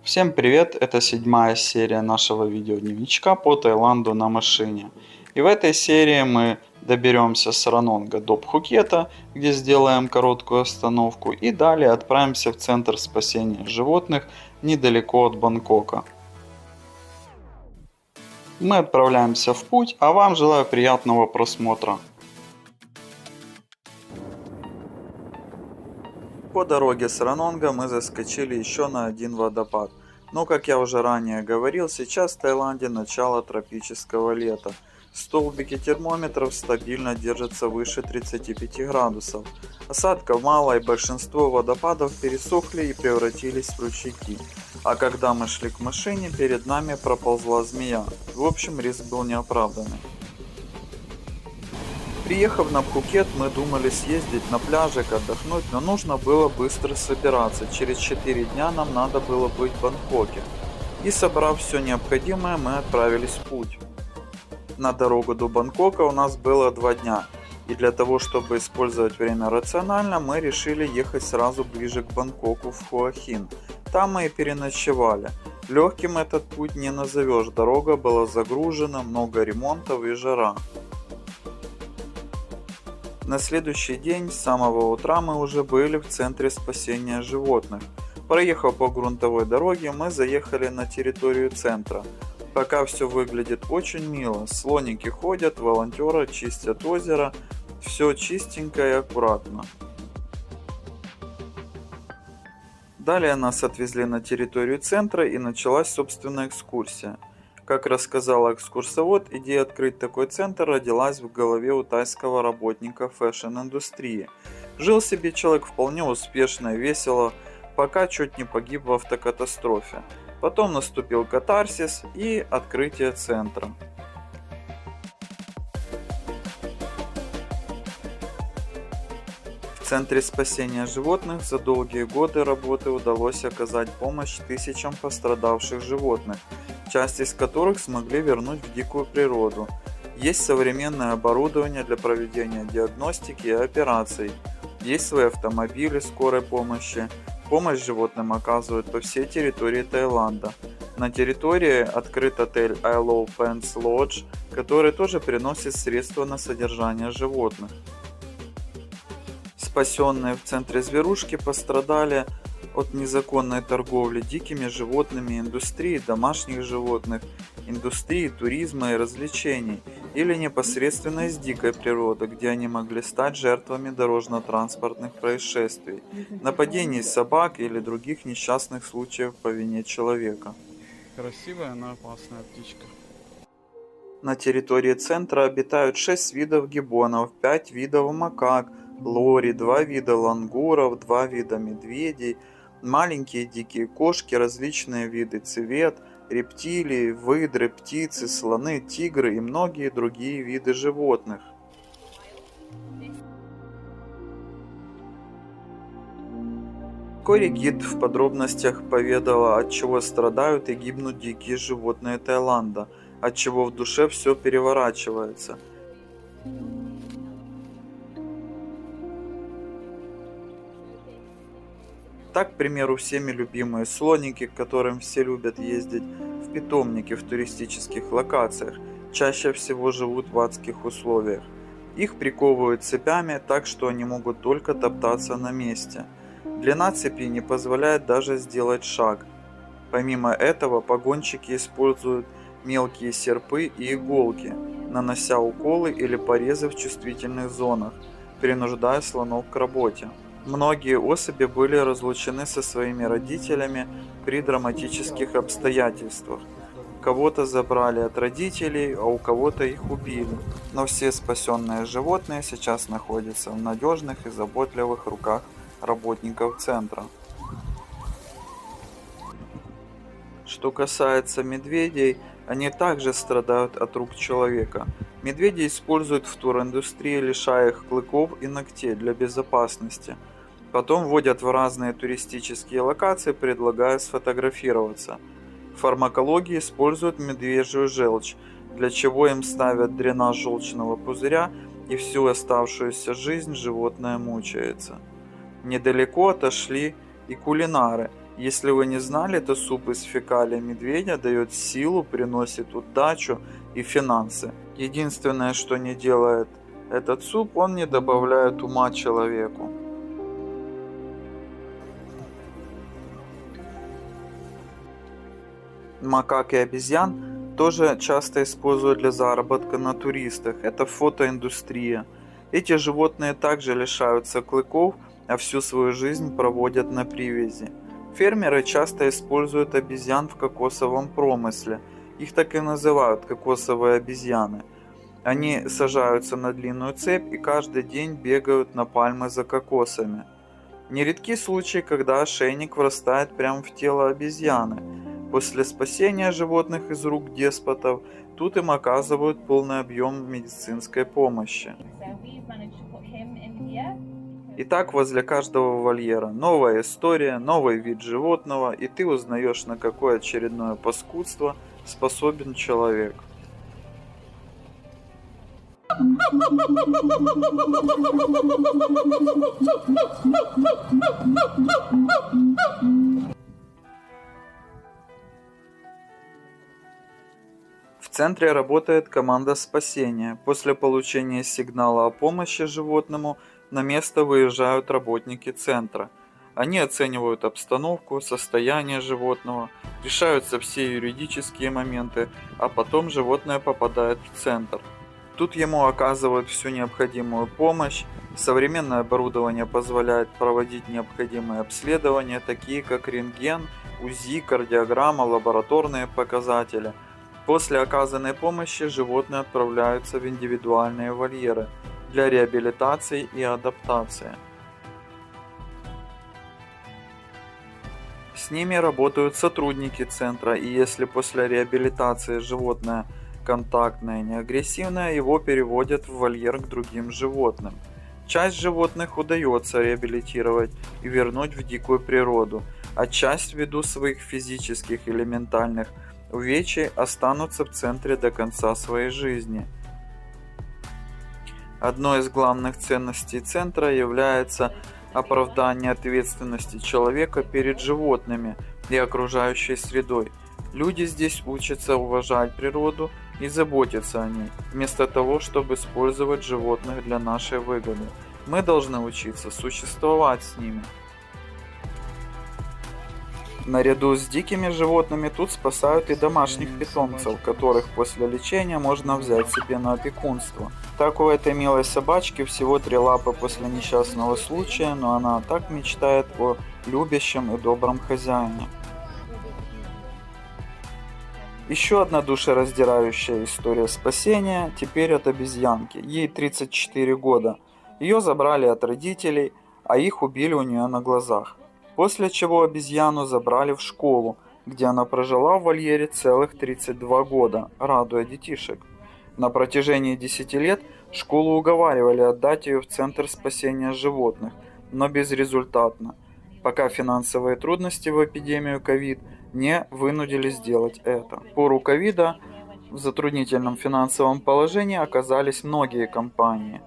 Всем привет! Это седьмая серия нашего видеодневничка по Таиланду на машине. И в этой серии мы доберемся с Ранонга до Пхукета, где сделаем короткую остановку, и далее отправимся в центр спасения животных недалеко от Бангкока. Мы отправляемся в путь, а вам желаю приятного просмотра. По дороге с Ранонга мы заскочили еще на один водопад. Но, как я уже ранее говорил, сейчас в Таиланде начало тропического лета. Столбики термометров стабильно держатся выше 35 градусов. Осадков мало, и большинство водопадов пересохли и превратились в ручейки. А когда мы шли к машине, перед нами проползла змея. В общем, риск был неоправданный. Приехав на Пхукет, мы думали съездить на пляжик, отдохнуть, но нужно было быстро собираться. Через 4 дня нам надо было быть в Бангкоке. И собрав все необходимое, мы отправились в путь. На дорогу до Бангкока у нас было 2 дня. И для того, чтобы использовать время рационально, мы решили ехать сразу ближе к Бангкоку, в Хуахин. Там мы и переночевали. Легким этот путь не назовешь, дорога была загружена, много ремонтов и жара. На следующий день с самого утра мы уже были в центре спасения животных. Проехав по грунтовой дороге, мы заехали на территорию центра. Пока все выглядит очень мило. Слоники ходят, волонтеры чистят озеро. Все чистенько и аккуратно. Далее нас отвезли на территорию центра и началась собственная экскурсия. Как рассказал экскурсовод, идея открыть такой центр родилась в голове у тайского работника фэшн-индустрии. Жил себе человек вполне успешно и весело, пока чуть не погиб в автокатастрофе. Потом наступил катарсис и открытие центра. В центре спасения животных за долгие годы работы удалось оказать помощь тысячам пострадавших животных, часть из которых смогли вернуть в дикую природу. Есть современное оборудование для проведения диагностики и операций. Есть свои автомобили скорой помощи. Помощь животным оказывают по всей территории Таиланда. На территории открыт отель ILO Pants Lodge, который тоже приносит средства на содержание животных. Спасенные в центре зверушки пострадали от незаконной торговли дикими животными, индустрии домашних животных, индустрии туризма и развлечений, или непосредственно из дикой природы, где они могли стать жертвами дорожно-транспортных происшествий, нападений собак или других несчастных случаев по вине человека. Красивая, но опасная птичка. На территории центра обитают 6 видов гиббонов, 5 видов макак, лори, 2 вида лангуров, 2 вида медведей, маленькие дикие кошки, различные виды цвет, рептилии, выдры, птицы, слоны, тигры и многие другие виды животных. Вскоре гид в подробностях поведала, от чего страдают и гибнут дикие животные Таиланда, от чего в душе все переворачивается. Так, к примеру, всеми любимые слоники, к которым все любят ездить в питомники в туристических локациях, чаще всего живут в адских условиях. Их приковывают цепями так, что они могут только топтаться на месте. Длина цепи не позволяет даже сделать шаг. Помимо этого, погонщики используют мелкие серпы и иголки, нанося уколы или порезы в чувствительных зонах, принуждая слонов к работе. Многие особи были разлучены со своими родителями при драматических обстоятельствах. Кого-то забрали от родителей, а у кого-то их убили. Но все спасенные животные сейчас находятся в надежных и заботливых руках работников центра. Что касается медведей, они также страдают от рук человека. Медведи используют в туриндустрии, лишая их клыков и ногтей для безопасности. Потом вводят в разные туристические локации, предлагая сфотографироваться. В фармакологии используют медвежью желчь, для чего им ставят дренаж желчного пузыря, и всю оставшуюся жизнь животное мучается. Недалеко отошли и кулинары. Если вы не знали, то суп из фекалий медведя дает силу, приносит удачу и финансы. Единственное, что не делает этот суп, он не добавляет ума человеку. Макак и обезьян тоже часто используют для заработка на туристах. Это фотоиндустрия. Эти животные также лишаются клыков, а всю свою жизнь проводят на привязи. Фермеры часто используют обезьян в кокосовом промысле. Их так и называют кокосовые обезьяны. Они сажаются на длинную цепь и каждый день бегают на пальмы за кокосами. Нередки случаи, когда ошейник врастает прямо в тело обезьяны. После спасения животных из рук деспотов тут им оказывают полный объем медицинской помощи. Итак, возле каждого вольера новая история, новый вид животного, и ты узнаешь, на какое очередное паскудство способен человек. В центре работает команда спасения. После получения сигнала о помощи животному на место выезжают работники центра. Они оценивают обстановку, состояние животного, решаются все юридические моменты, а потом животное попадает в центр. Тут ему оказывают всю необходимую помощь. Современное оборудование позволяет проводить необходимые обследования, такие как рентген, УЗИ, кардиограмма, лабораторные показатели. После оказанной помощи животные отправляются в индивидуальные вольеры для реабилитации и адаптации. С ними работают сотрудники центра, и если после реабилитации животное контактное, не агрессивное, его переводят в вольер к другим животным. Часть животных удается реабилитировать и вернуть в дикую природу, а часть ввиду своих физических или ментальных увечий останутся в центре до конца своей жизни. Одной из главных ценностей центра является оправдание ответственности человека перед животными и окружающей средой. Люди здесь учатся уважать природу и заботиться о ней, вместо того, чтобы использовать животных для нашей выгоды. Мы должны учиться существовать с ними. Наряду с дикими животными тут спасают и домашних питомцев, которых после лечения можно взять себе на опекунство. Так у этой милой собачки всего 3 лапы после несчастного случая, но она так мечтает о любящем и добром хозяине. Еще одна душераздирающая история спасения теперь от обезьянки. Ей 34 года. Ее забрали от родителей, а их убили у нее на глазах. После чего обезьяну забрали в школу, где она прожила в вольере целых 32 года, радуя детишек. На протяжении 10 лет школу уговаривали отдать ее в Центр спасения животных, но безрезультатно, пока финансовые трудности в эпидемию ковид не вынудили сделать это. В пору ковида в затруднительном финансовом положении оказались многие компании.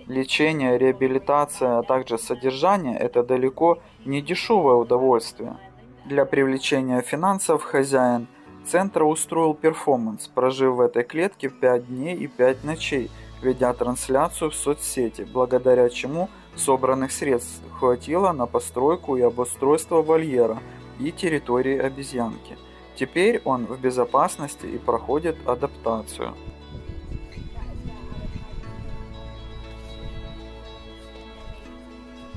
Лечение, реабилитация, а также содержание – это далеко не дешевое удовольствие. Для привлечения финансов хозяин центра устроил перформанс, прожив в этой клетке 5 дней и 5 ночей, ведя трансляцию в соцсети, благодаря чему собранных средств хватило на постройку и обустройство вольера и территории обезьянки. Теперь он в безопасности и проходит адаптацию.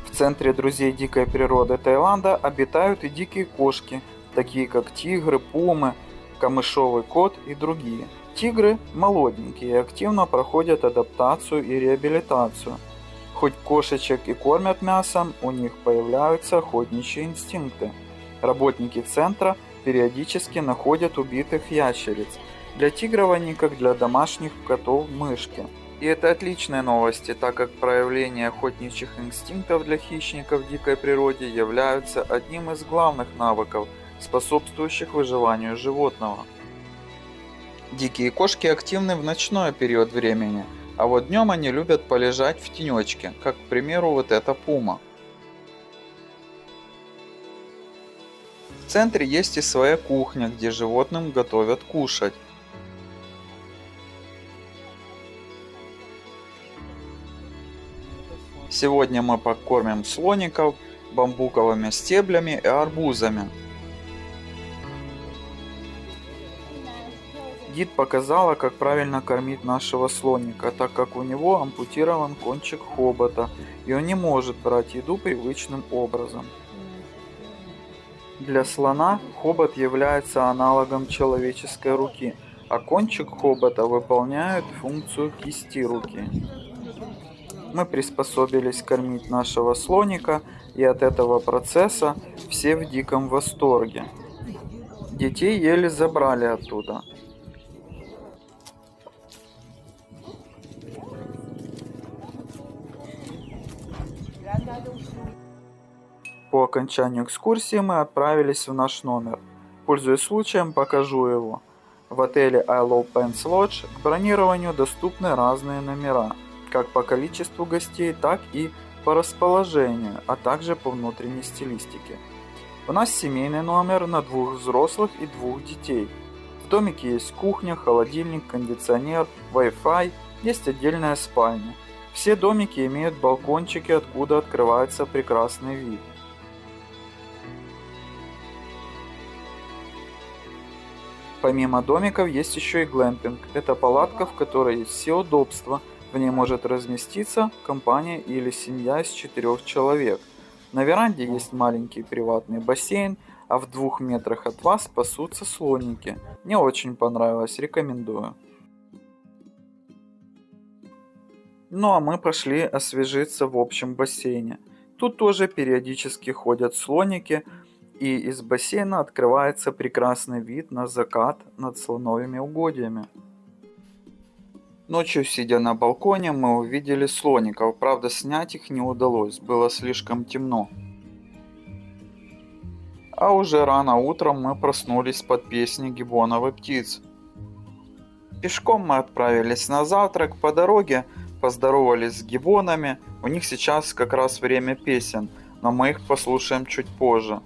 В центре друзей дикой природы Таиланда обитают и дикие кошки, такие как тигры, пумы, камышовый кот и другие. Тигры молоденькие и активно проходят адаптацию и реабилитацию. Хоть кошечек и кормят мясом, у них появляются охотничьи инстинкты. Работники центра периодически находят убитых ящериц. Для тигров они как для домашних котов мышки. И это отличные новости, так как проявление охотничьих инстинктов для хищников в дикой природе являются одним из главных навыков, способствующих выживанию животного. Дикие кошки активны в ночной период времени, а вот днем они любят полежать в тенечке, как, к примеру, вот эта пума. В центре есть и своя кухня, где животным готовят кушать. Сегодня мы покормим слоников бамбуковыми стеблями и арбузами. Гид показала, как правильно кормить нашего слоника, так как у него ампутирован кончик хобота, и он не может брать еду привычным образом. Для слона хобот является аналогом человеческой руки, а кончик хобота выполняет функцию кисти руки. Мы приспособились кормить нашего слоника, и от этого процесса все в диком восторге. Детей еле забрали оттуда. По окончанию экскурсии мы отправились в наш номер. Пользуясь случаем, покажу его. В отеле I Love Pants Lodge к бронированию доступны разные номера, как по количеству гостей, так и по расположению, а также по внутренней стилистике. У нас семейный номер на 2 взрослых и 2 детей. В домике есть кухня, холодильник, кондиционер, Wi-Fi, есть отдельная спальня. Все домики имеют балкончики, откуда открывается прекрасный вид. Помимо домиков есть еще и глэмпинг. Это палатка, в которой есть все удобства. В ней может разместиться компания или семья из 4 человек. На веранде есть маленький приватный бассейн, а в 2 метрах от вас пасутся слоники. Мне очень понравилось, рекомендую. Ну а мы пошли освежиться в общем бассейне. Тут тоже периодически ходят слоники, и из бассейна открывается прекрасный вид на закат над слоновыми угодьями. Ночью, сидя на балконе, мы увидели слоников, правда снять их не удалось, было слишком темно. А уже рано утром мы проснулись под песни гиббоновых птиц. Пешком мы отправились на завтрак, по дороге поздоровались с гиббонами, у них сейчас как раз время песен, но мы их послушаем чуть позже.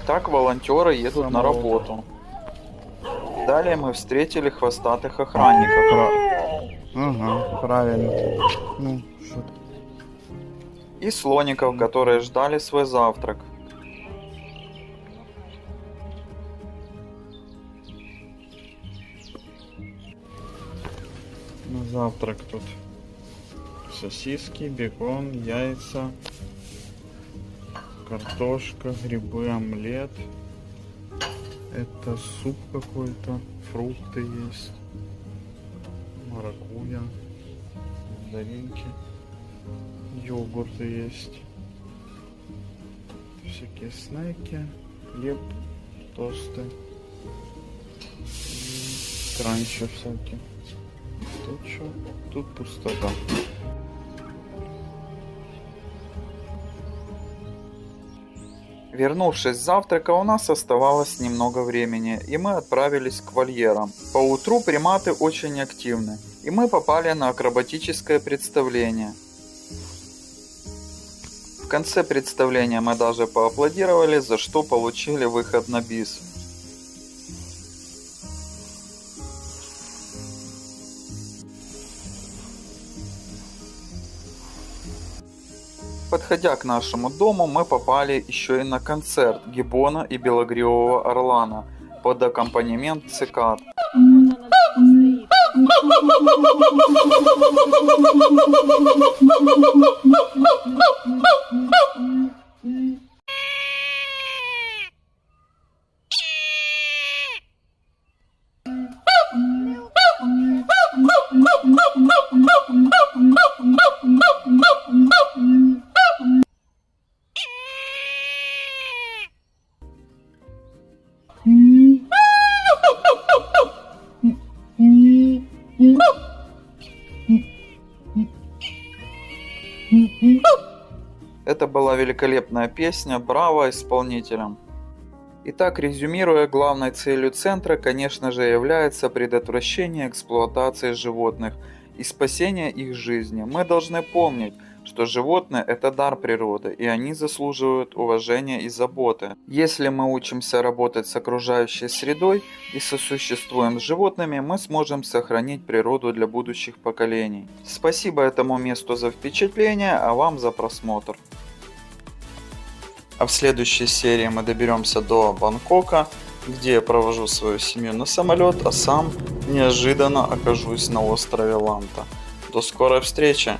Так волонтеры едут на работу. Далее мы встретили хвостатых охранников. Ага, правильно. Ну, что? И слоников, которые ждали свой завтрак. На завтрак тут сосиски, бекон, яйца, картошка, грибы, омлет. Это суп какой-то, фрукты есть, маракуйя, мандаринки, йогурты есть, всякие снеки, хлеб, тосты, кранчи всякие. Тут что? Тут пустота. Вернувшись с завтрака, у нас оставалось немного времени, и мы отправились к вольерам. Поутру приматы очень активны, и мы попали на акробатическое представление. В конце представления мы даже поаплодировали, за что получили выход на бис. Подходя к нашему дому, мы попали еще и на концерт гиббона и белогривого орлана под аккомпанемент цикад. Это была великолепная песня, браво исполнителям. Итак, резюмируя, главной целью центра, конечно же, является предотвращение эксплуатации животных и спасение их жизни. Мы должны помнить, что животные – это дар природы, и они заслуживают уважения и заботы. Если мы учимся работать с окружающей средой и сосуществуем с животными, мы сможем сохранить природу для будущих поколений. Спасибо этому месту за впечатление, а вам за просмотр. А в следующей серии мы доберемся до Бангкока, где я провожу свою семью на самолет, а сам неожиданно окажусь на острове Ланта. До скорой встречи!